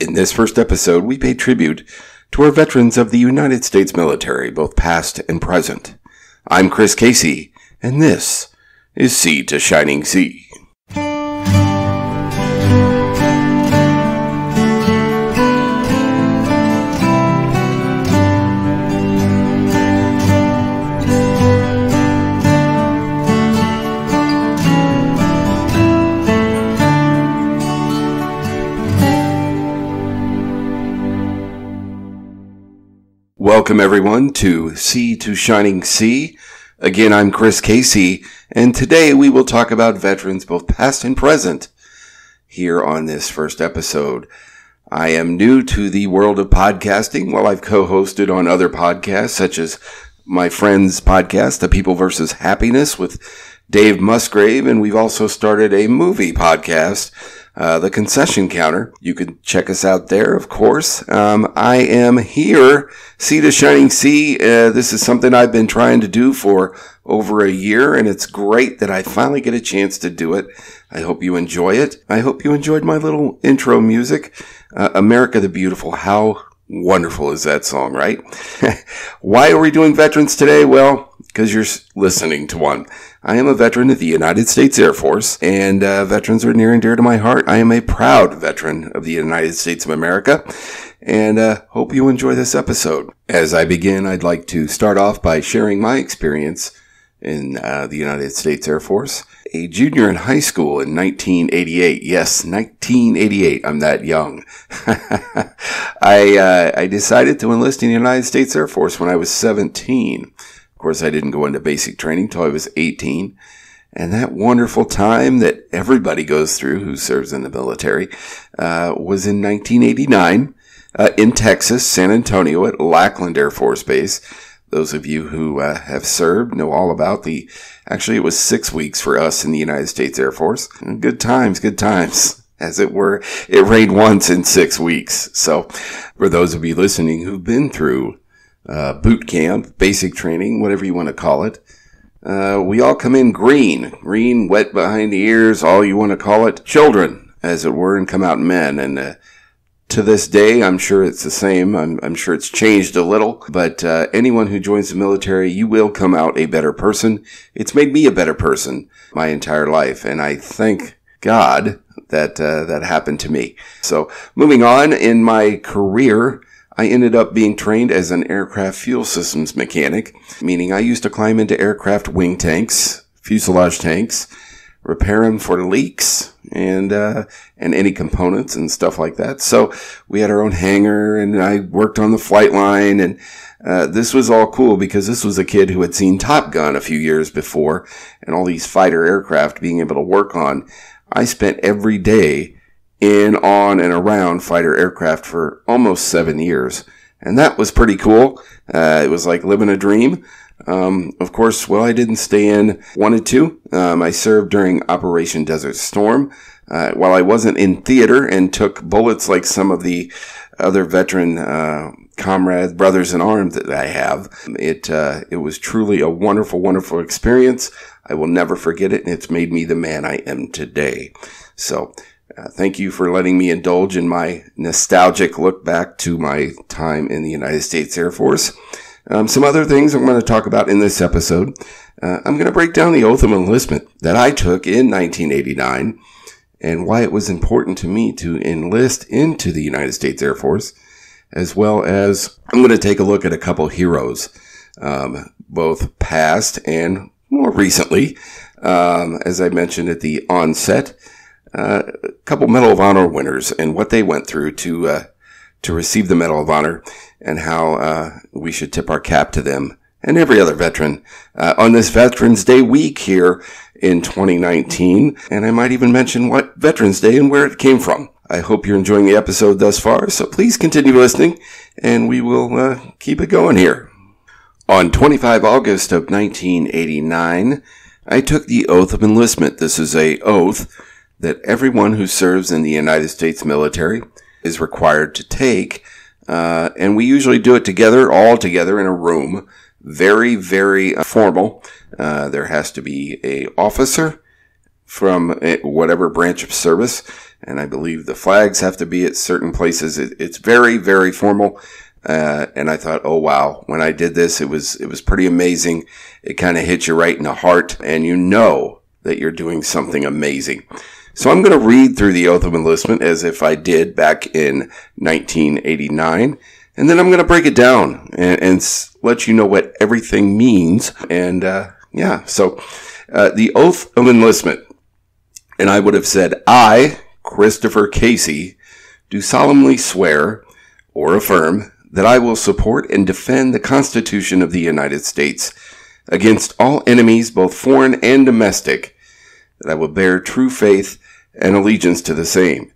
In this first episode, we pay tribute to our veterans of the United States military, both past and present. I'm Chris Casey, and this is Sea to Shining Sea. Welcome everyone to Sea to Shining Sea. Again, I'm Chris Casey, and today we will talk about veterans both past and present here on this first episode. I am new to the world of podcasting. While I've co-hosted on other podcasts, such as my friend's podcast, The People vs. Happiness with Dave Musgrave, and we've also started a movie podcast, The Concession Counter. You can check us out there, of course. I am here, Sea to Shining Sea. This is something I've been trying to do for over a year, and it's great that I finally get a chance to do it. I hope you enjoy it. I hope you enjoyed my little intro music. America the Beautiful. How wonderful is that song, right? Why are we doing veterans today? Well, because you're listening to one. I am a veteran of the United States Air Force, and veterans are near and dear to my heart. I am a proud veteran of the United States of America, and hope you enjoy this episode. As I begin, I'd like to start off by sharing my experience in the United States Air Force. A junior in high school in 1988. Yes, 1988. I'm that young. I decided to enlist in the United States Air Force when I was 17. Of course, I didn't go into basic training till I was 18. And that wonderful time that everybody goes through who serves in the military was in 1989 in Texas, San Antonio at Lackland Air Force Base. Those of you who have served know all about actually it was 6 weeks for us in the United States Air Force. Good times, as it were. It rained once in 6 weeks. So for those of you listening who've been through boot camp, basic training, whatever you want to call it, we all come in green, wet behind the ears, all you want to call it, children, as it were, and come out men. And to this day, I'm sure it's the same. I'm sure it's changed a little, but anyone who joins the military, you will come out a better person. It's made me a better person my entire life, and I thank God that that happened to me. So moving on in my career, I ended up being trained as an aircraft fuel systems mechanic, meaning I used to climb into aircraft wing tanks, fuselage tanks, repair them for leaks and any components and stuff like that. So we had our own hangar, and I worked on the flight line, and this was all cool because this was a kid who had seen Top Gun a few years before and all these fighter aircraft being able to work on. I spent every day in, on, and around fighter aircraft for almost 7 years. And that was pretty cool. It was like living a dream. Of course, well, I didn't stay in, wanted to. I served during Operation Desert Storm. While I wasn't in theater and took bullets like some of the other veteran comrades, brothers in arms that I have, it was truly a wonderful, wonderful experience. I will never forget it, and it's made me the man I am today. So, thank you for letting me indulge in my nostalgic look back to my time in the United States Air Force. Some other things I'm going to talk about in this episode. I'm going to break down the Oath of Enlistment that I took in 1989 and why it was important to me to enlist into the United States Air Force, as well as I'm going to take a look at a couple heroes, both past and more recently. As I mentioned at the onset, a couple Medal of Honor winners and what they went through to receive the Medal of Honor, and how we should tip our cap to them and every other veteran on this Veterans Day week here in 2019. And I might even mention what Veterans Day and where it came from. I hope you're enjoying the episode thus far, so please continue listening, and we will keep it going here. On 25 August of 1989, I took the Oath of Enlistment. This is an oath that everyone who serves in the United States military is required to take, and we usually do it together, all together in a room. Very, very formal. There has to be an officer from whatever branch of service, And I believe the flags have to be at certain places. It's very, very formal. And I thought, oh wow, when I did this, it was pretty amazing. It kind of hits you right in the heart, and you know that you're doing something amazing. So I'm going to read through the Oath of Enlistment as if I did back in 1989. And then I'm going to break it down and let you know what everything means. And, so the Oath of Enlistment. And I would have said, I, Christopher Casey, do solemnly swear or affirm that I will support and defend the Constitution of the United States against all enemies, both foreign and domestic, that I will bear true faith and allegiance to the same,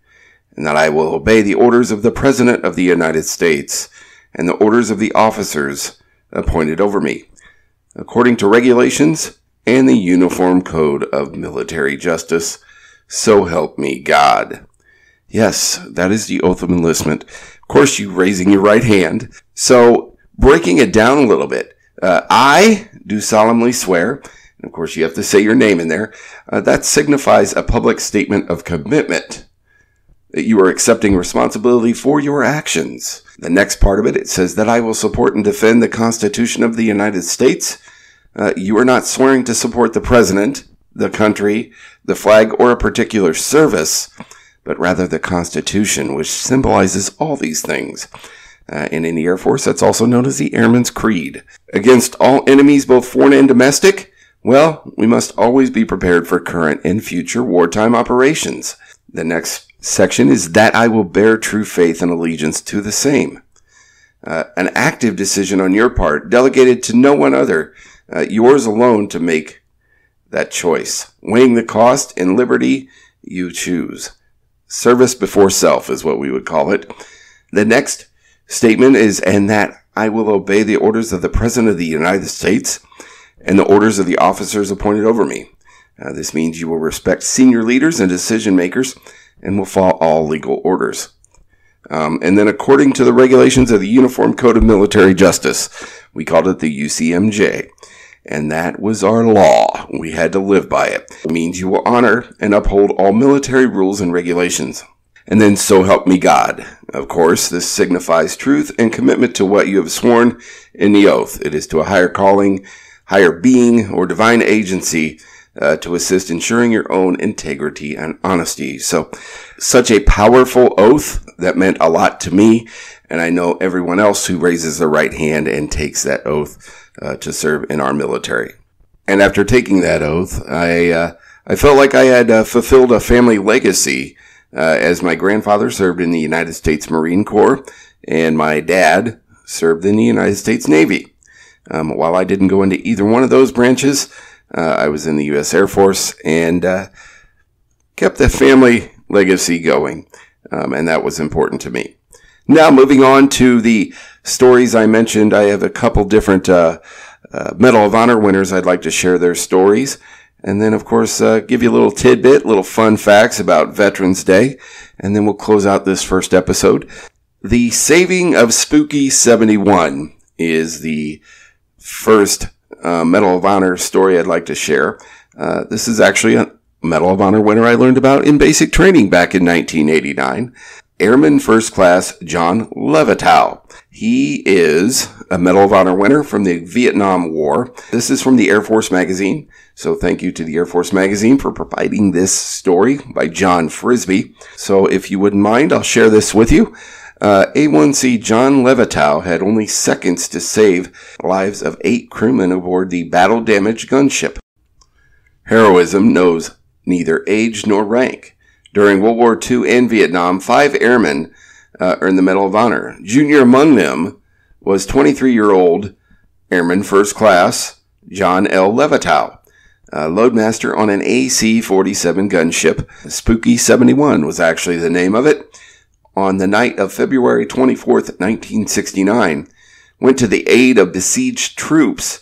and that I will obey the orders of the President of the United States and the orders of the officers appointed over me, according to regulations and the Uniform Code of Military Justice. So help me God. Yes, that is the Oath of Enlistment. Of course, you raising your right hand. So, breaking it down a little bit. I do solemnly swear, and of course you have to say your name in there, that signifies a public statement of commitment, that you are accepting responsibility for your actions. The next part of it, it says that I will support and defend the Constitution of the United States. You are not swearing to support the President, the country, the flag, or a particular service, but rather the Constitution, which symbolizes all these things. And in the Air Force, that's also known as the Airman's Creed. Against all enemies, both foreign and domestic, well, we must always be prepared for current and future wartime operations. The next section is that I will bear true faith and allegiance to the same. An active decision on your part, delegated to no one other, yours alone to make that choice. Weighing the cost and liberty you choose. Service before self is what we would call it. The next statement is, and that I will obey the orders of the President of the United States and the orders of the officers appointed over me. This means you will respect senior leaders and decision makers and will follow all legal orders. And then according to the regulations of the Uniform Code of Military Justice, we called it the UCMJ. And that was our law. We had to live by it. It means you will honor and uphold all military rules and regulations. And then, so help me God. Of course, this signifies truth and commitment to what you have sworn in the oath. It is to a higher calling, higher being, or divine agency to assist ensuring your own integrity and honesty. So, such a powerful oath that meant a lot to me, and I know everyone else who raises their right hand and takes that oath to serve in our military. And after taking that oath, I felt like I had fulfilled a family legacy, as my grandfather served in the United States Marine Corps, and my dad served in the United States Navy. While I didn't go into either one of those branches, I was in the U.S. Air Force and kept the family legacy going, and that was important to me. Now, moving on to the stories I mentioned, I have a couple different Medal of Honor winners I'd like to share their stories. And then, of course, give you a little tidbit, little fun facts about Veterans Day. And then we'll close out this first episode. The Saving of Spooky 71 is the first Medal of Honor story I'd like to share. This is actually a Medal of Honor winner I learned about in basic training back in 1989. Airman First Class John Levitow. He is a Medal of Honor winner from the Vietnam War. This is from the Air Force magazine. So thank you to the Air Force magazine for providing this story by John Frisbee. So if you wouldn't mind, I'll share this with you. A1C John Levitow had only seconds to save the lives of 8 crewmen aboard the battle-damaged gunship. Heroism knows neither age nor rank. During World War II and Vietnam, 5 airmen earned the Medal of Honor. Junior among them was 23-year-old Airman First Class John L. Levitow, loadmaster on an AC-47 gunship. Spooky 71 was actually the name of it. On the night of February 24th, 1969, went to the aid of besieged troops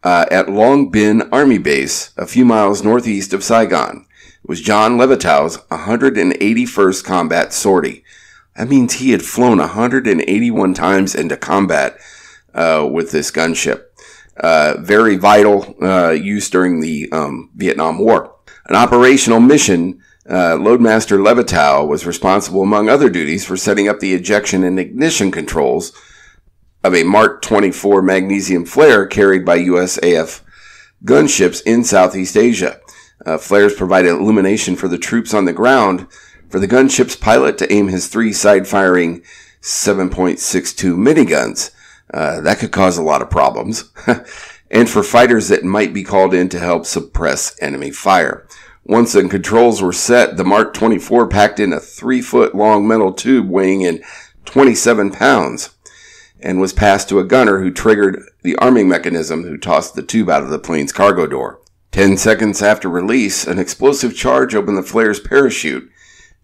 at Long Binh Army Base, a few miles northeast of Saigon. It was John Levitow's 181st combat sortie. That means he had flown 181 times into combat with this gunship. Very vital use during the Vietnam War. An operational mission Loadmaster Levitow was responsible, among other duties, for setting up the ejection and ignition controls of a Mark 24 magnesium flare carried by USAF gunships in Southeast Asia. Flares provided illumination for the troops on the ground, for the gunship's pilot to aim his 3 side-firing 7.62 miniguns. That could cause a lot of problems. And for fighters that might be called in to help suppress enemy fire. Once the controls were set, the Mark 24 packed in a 3-foot-long metal tube weighing in 27 pounds and was passed to a gunner who triggered the arming mechanism who tossed the tube out of the plane's cargo door. 10 seconds after release, an explosive charge opened the flare's parachute,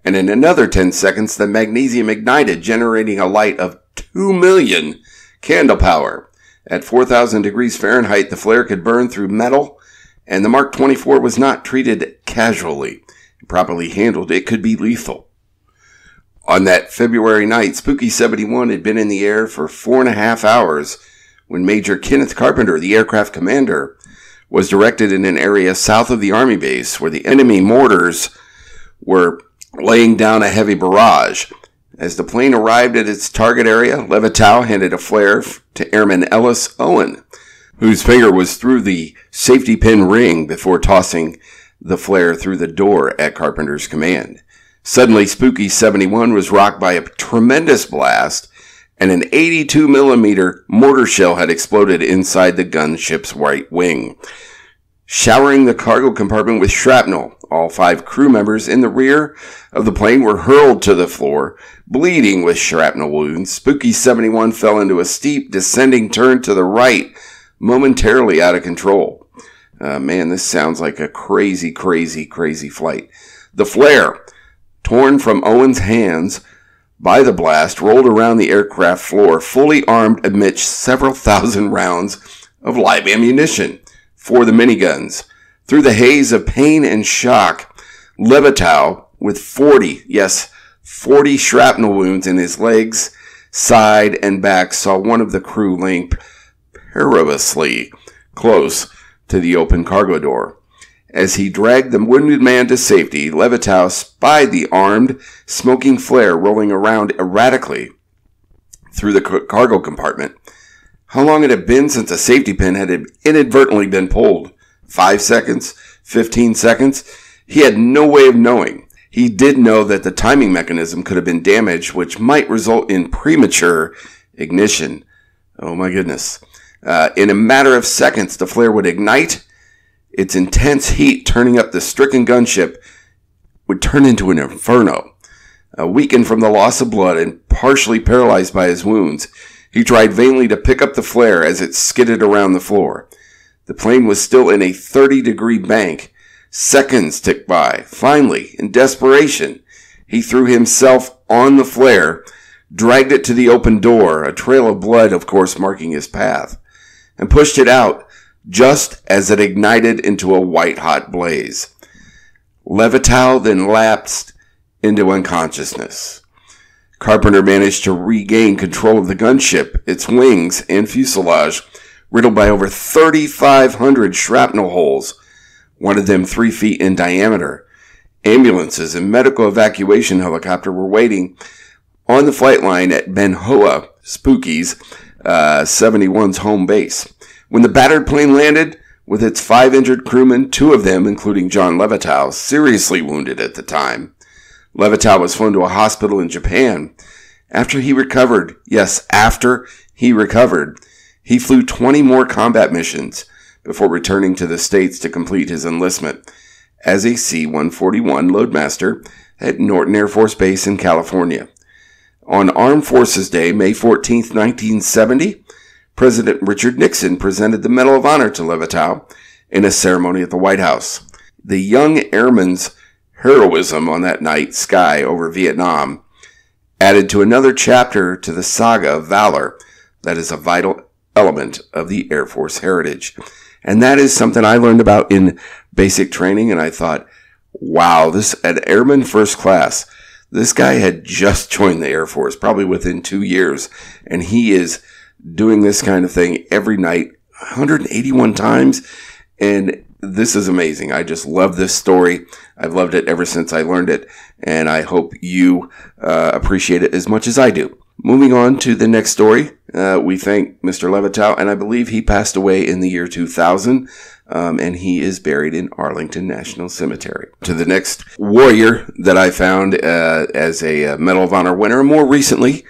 and in another 10 seconds, the magnesium ignited, generating a light of 2 million candle power. At 4,000 degrees Fahrenheit, the flare could burn through metal, and the Mark 24 was not treated casually. Properly handled, it could be lethal. On that February night, Spooky 71 had been in the air for 4.5 hours when Major Kenneth Carpenter, the aircraft commander, was directed in an area south of the Army base where the enemy mortars were laying down a heavy barrage. As the plane arrived at its target area, Levitow handed a flare to Airman Ellis Owen, whose finger was through the safety pin ring before tossing the flare through the door at Carpenter's command. Suddenly, Spooky 71 was rocked by a tremendous blast, and an 82mm mortar shell had exploded inside the gunship's right wing, showering the cargo compartment with shrapnel. All 5 crew members in the rear of the plane were hurled to the floor, bleeding with shrapnel wounds. Spooky 71 fell into a steep descending turn to the right, momentarily out of control. Man, this sounds like a crazy flight. The flare, torn from Owen's hands by the blast, rolled around the aircraft floor, fully armed amidst several thousand rounds of live ammunition for the miniguns. Through the haze of pain and shock, Levitow, with 40 shrapnel wounds in his legs, side, and back, saw one of the crew laying perilously close to the open cargo door. As he dragged the wounded man to safety, Levitow spied the armed, smoking flare rolling around erratically through the cargo compartment. How long it had been since a safety pin had inadvertently been pulled? 5 seconds? 15 seconds? He had no way of knowing. He did know that the timing mechanism could have been damaged, which might result in premature ignition. Oh my goodness. In a matter of seconds, the flare would ignite. Its intense heat turning up the stricken gunship would turn into an inferno. Weakened from the loss of blood and partially paralyzed by his wounds, he tried vainly to pick up the flare as it skidded around the floor. The plane was still in a 30-degree bank. Seconds ticked by. Finally, in desperation, he threw himself on the flare, dragged it to the open door, a trail of blood, of course, marking his path, and pushed it out just as it ignited into a white-hot blaze. Levitow then lapsed into unconsciousness. Carpenter managed to regain control of the gunship, its wings and fuselage, riddled by over 3,500 shrapnel holes, one of them 3 feet in diameter. Ambulances and medical evacuation helicopter were waiting on the flight line at Ben Hoa, Spooky's 71's home base. When the battered plane landed, with its 5 injured crewmen, 2 of them, including John Levitow, seriously wounded at the time, Levitow was flown to a hospital in Japan. After he recovered, he flew 20 more combat missions before returning to the States to complete his enlistment as a C-141 loadmaster at Norton Air Force Base in California. On Armed Forces Day, May 14, 1970, President Richard Nixon presented the Medal of Honor to Levitow in a ceremony at the White House. The young airman's heroism on that night sky over Vietnam added to another chapter to the saga of valor that is a vital element of the Air Force heritage. And that is something I learned about in basic training, and I thought, wow, this an airman first class. This guy had just joined the Air Force, probably within 2 years, and he is doing this kind of thing every night, 181 times, and This is amazing. I just love this story. I've loved it ever since I learned it, and I hope you appreciate it as much as I do. Moving on to the next story, we thank Mr. Levitow, and I believe he passed away in the year 2000, and he is buried in Arlington National Cemetery. To the next warrior that I found as a Medal of Honor winner more recently,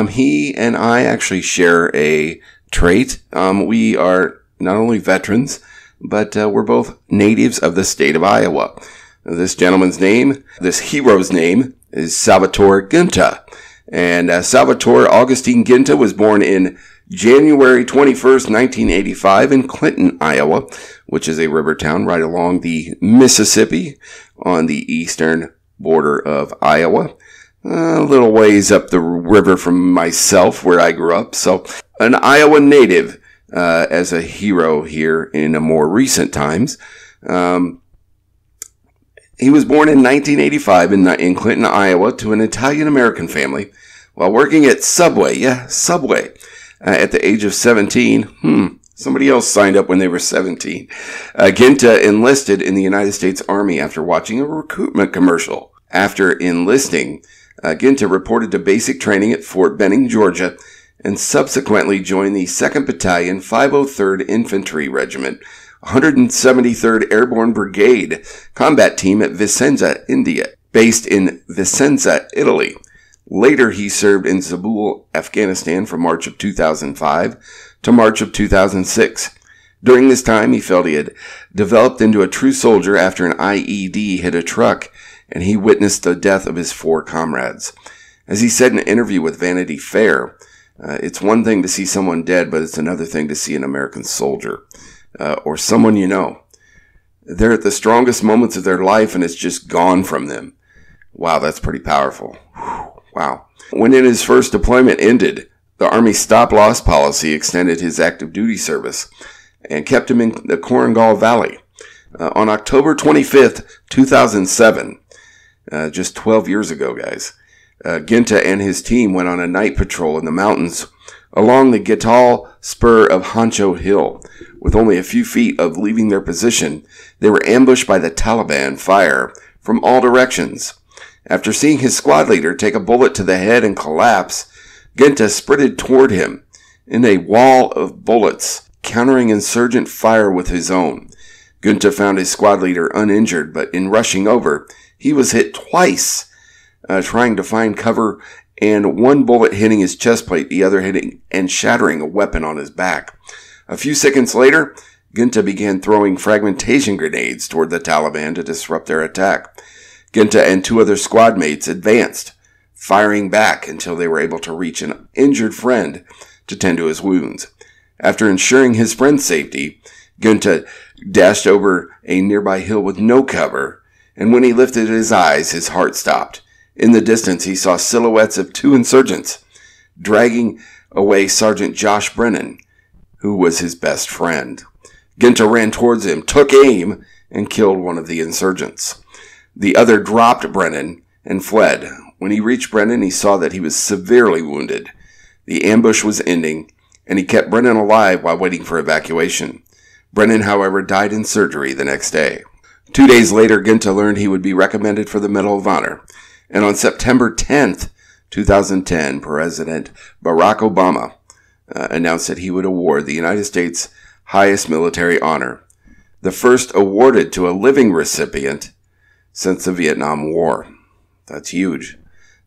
he and I actually share a trait. We are not only veterans, but we're both natives of the state of Iowa. This gentleman's name, this hero's name, is Salvatore Ginta. And Salvatore Augustine Ginta was born in January 21st, 1985 in Clinton, Iowa, which is a river town right along the Mississippi on the eastern border of Iowa. A little ways up the river from myself, where I grew up. So an Iowa native as a hero here in more recent times. He was born in 1985 in Clinton, Iowa, to an Italian-American family while working at Subway. Yeah, Subway. At the age of 17. Somebody else signed up when they were 17. Ginta enlisted in the United States Army after watching a recruitment commercial. After enlisting, Ginta reported to basic training at Fort Benning, Georgia, and subsequently joined the 2nd Battalion, 503rd Infantry Regiment, 173rd Airborne Brigade combat team at Vicenza, India, based in Vicenza, Italy. Later, he served in Zabul, Afghanistan from March of 2005 to March of 2006. During this time, he felt he had developed into a true soldier after an IED hit a truck, and he witnessed the death of his 4 comrades. As he said in an interview with Vanity Fair, it's one thing to see someone dead, but it's another thing to see an American soldier, or someone you know. They're at the strongest moments of their life, and it's just gone from them. Wow, that's pretty powerful. Wow. When his first deployment ended, the Army stop-loss policy extended his active duty service and kept him in the Korengal Valley. On October 25th, 2007, just 12 years ago, guys, Ginta and his team went on a night patrol in the mountains along the Gital spur of Hancho Hill. With only a few feet of leaving their position, they were ambushed by the Taliban fire from all directions. After seeing his squad leader take a bullet to the head and collapse, Ginta sprinted toward him in a wall of bullets, countering insurgent fire with his own. Ginta found his squad leader uninjured, but in rushing over, he was hit twice, trying to find cover, and one bullet hitting his chest plate, the other hitting and shattering a weapon on his back. A few seconds later, Ginta began throwing fragmentation grenades toward the Taliban to disrupt their attack. Ginta and 2 other squad mates advanced, firing back until they were able to reach an injured friend to tend to his wounds. After ensuring his friend's safety, Ginta dashed over a nearby hill with no cover, and when he lifted his eyes, his heart stopped. In the distance, he saw silhouettes of 2 insurgents, dragging away Sergeant Josh Brennan, who was his best friend. Ginta ran towards him, took aim, and killed one of the insurgents. The other dropped Brennan and fled. When he reached Brennan, he saw that he was severely wounded. The ambush was ending, and he kept Brennan alive while waiting for evacuation. Brennan, however, died in surgery the next day. 2 days later, Ginta learned he would be recommended for the Medal of Honor. And on September 10th, 2010, President Barack Obama announced that he would award the United States' highest military honor, the first awarded to a living recipient since the Vietnam War. That's huge.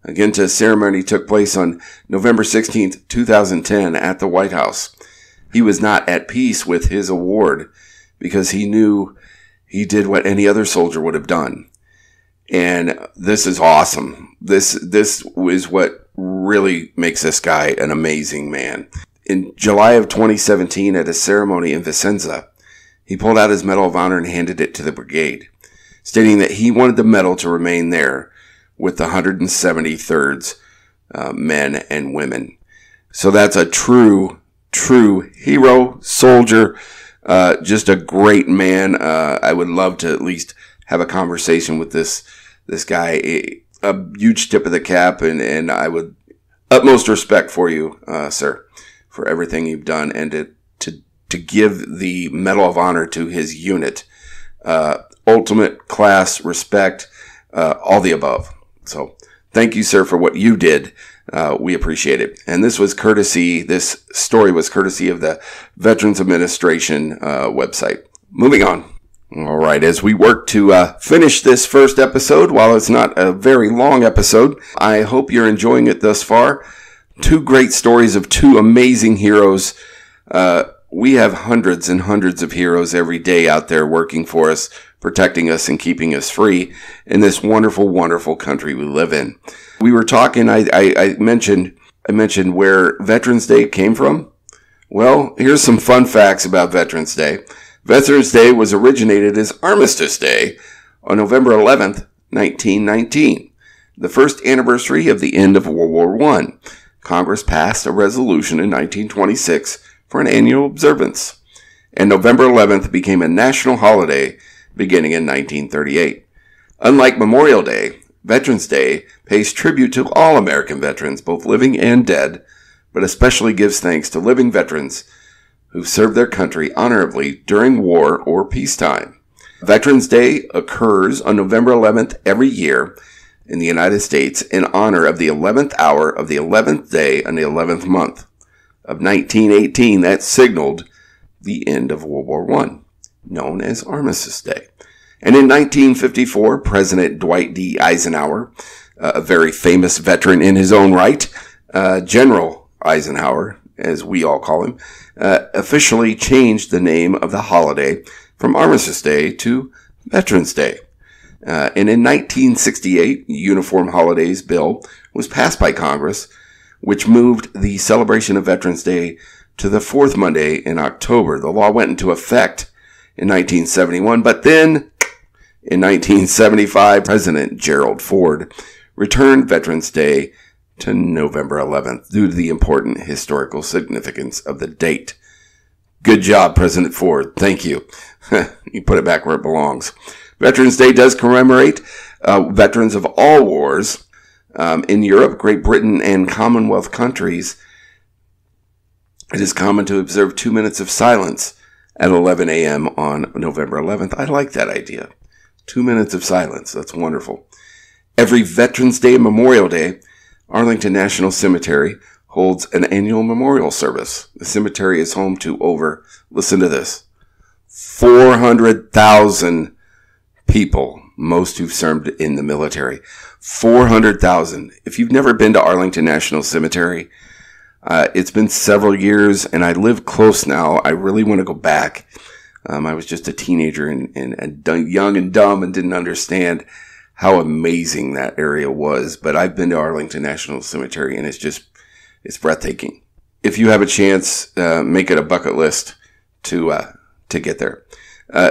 Ginta's ceremony took place on November 16th, 2010 at the White House. He was not at peace with his award because he knew he did what any other soldier would have done. And this is awesome. This is what really makes this guy an amazing man. In July of 2017, at a ceremony in Vicenza, he pulled out his Medal of Honor and handed it to the brigade, stating that he wanted the medal to remain there with the 173rd men and women. So that's a true hero, soldier, just a great man. I would love to at least have a conversation with this guy. A huge tip of the cap, and I would utmost respect for you, sir, for everything you've done, and to give the Medal of Honor to his unit ultimate class, respect, all the above. So thank you, sir, for what you did. We appreciate it. And this story was courtesy of the Veterans Administration website. Moving on. All right, as we work to finish this first episode, while it's not a very long episode, I hope you're enjoying it thus far. Two great stories of two amazing heroes. We have hundreds and hundreds of heroes every day out there working for us, protecting us and keeping us free in this wonderful, wonderful country we live in. We were talking, I mentioned where Veterans Day came from. Well, here's some fun facts about Veterans Day. Veterans Day was originated as Armistice Day on November 11th, 1919, the first anniversary of the end of World War I. Congress passed a resolution in 1926 for an annual observance, and November 11th became a national holiday beginning in 1938. Unlike Memorial Day, Veterans Day pays tribute to all American veterans, both living and dead, but especially gives thanks to living veterans who served their country honorably during war or peacetime. Veterans Day occurs on November 11th every year in the United States in honor of the 11th hour of the 11th day and the 11th month of 1918 that signaled the end of World War I, known as Armistice Day. And in 1954, President Dwight D. Eisenhower, a very famous veteran in his own right, General Eisenhower, as we all call him, officially changed the name of the holiday from Armistice Day to Veterans Day. And in 1968, the Uniform Holidays Bill was passed by Congress, which moved the celebration of Veterans Day to the fourth Monday in October. The law went into effect in 1971, but then in 1975, President Gerald Ford returned Veterans Day to November 11th due to the important historical significance of the date. Good job, President Ford. Thank you. You put it back where it belongs. Veterans Day does commemorate veterans of all wars in Europe, Great Britain, and Commonwealth countries. It is common to observe 2 minutes of silence at 11 a.m. on November 11th. I like that idea. 2 minutes of silence. That's wonderful. Every Veterans Day and Memorial Day, Arlington National Cemetery holds an annual memorial service. The cemetery is home to over, listen to this, 400,000 people, most who've served in the military. 400,000. If you've never been to Arlington National Cemetery, it's been several years, and I live close now. I really want to go back. I was just a teenager and young and dumb and didn't understand how amazing that area was. But I've been to Arlington National Cemetery, and it's breathtaking. If you have a chance, make it a bucket list to get there.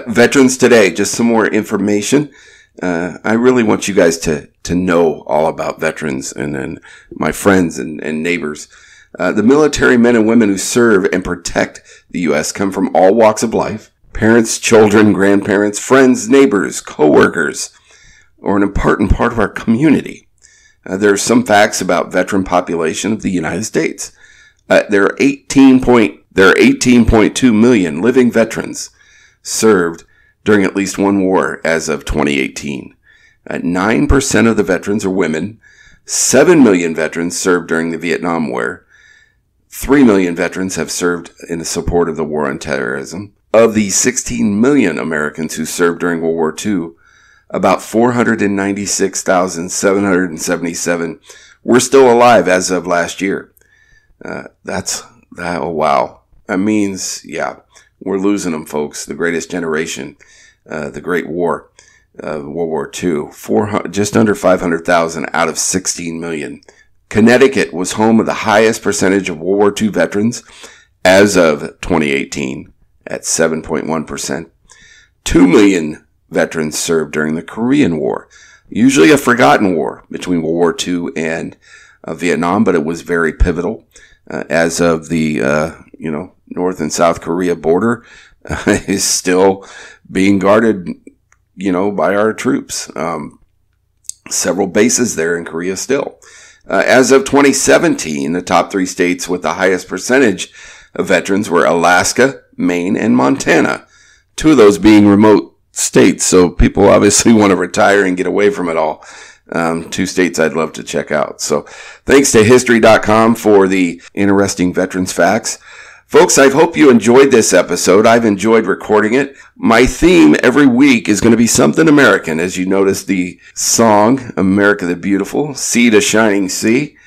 Veterans Today, just some more information. I really want you guys to know all about veterans and my friends and neighbors. The military men and women who serve and protect the U.S. come from all walks of life. Parents, children, grandparents, friends, neighbors, co-workers, or an important part of our community. There are some facts about veteran population of the United States. There are 18.2 million living veterans served during at least one war as of 2018. 9% of the veterans are women. 7 million veterans served during the Vietnam War. 3 million veterans have served in the support of the war on terrorism. Of the 16 million Americans who served during World War II, about 496,777 were still alive as of last year. Oh wow. That means, we're losing them, folks. The greatest generation, the Great War, World War II. Just under 500,000 out of 16 million. Connecticut was home of the highest percentage of World War II veterans as of 2018 at 7.1%. 2 million veterans served during the Korean War, usually a forgotten war between World War II and Vietnam, but it was very pivotal as of the North and South Korea border is still being guarded, by our troops. Several bases there in Korea still. As of 2017, the top 3 states with the highest percentage of veterans were Alaska, Maine, and Montana. 2 of those being remote states. So people obviously want to retire and get away from it all. 2 states I'd love to check out. So thanks to history.com for the interesting veterans facts. Folks, I hope you enjoyed this episode. I've enjoyed recording it. My theme every week is going to be something American. As you notice, the song, America the Beautiful, Sea to Shining Sea,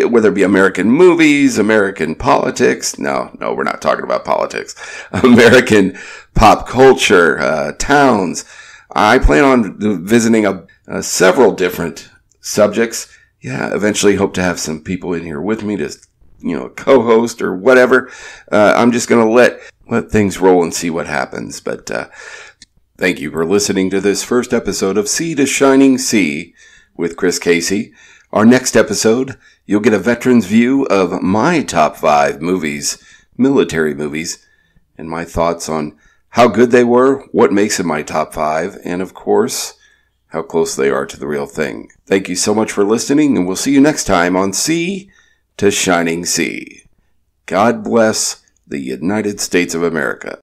whether it be American movies, American politics. No, we're not talking about politics. American pop culture, towns. I plan on visiting several different subjects. Yeah, eventually hope to have some people in here with me to co-host or whatever. I'm just going to let things roll and see what happens. But thank you for listening to this first episode of Sea to Shining Sea with Chris Casey. Our next episode, you'll get a veteran's view of my top 5 movies, military movies, and my thoughts on how good they were, what makes it my top 5, and of course, how close they are to the real thing. Thank you so much for listening, and we'll see you next time on Sea to Shining Sea. God bless the United States of America.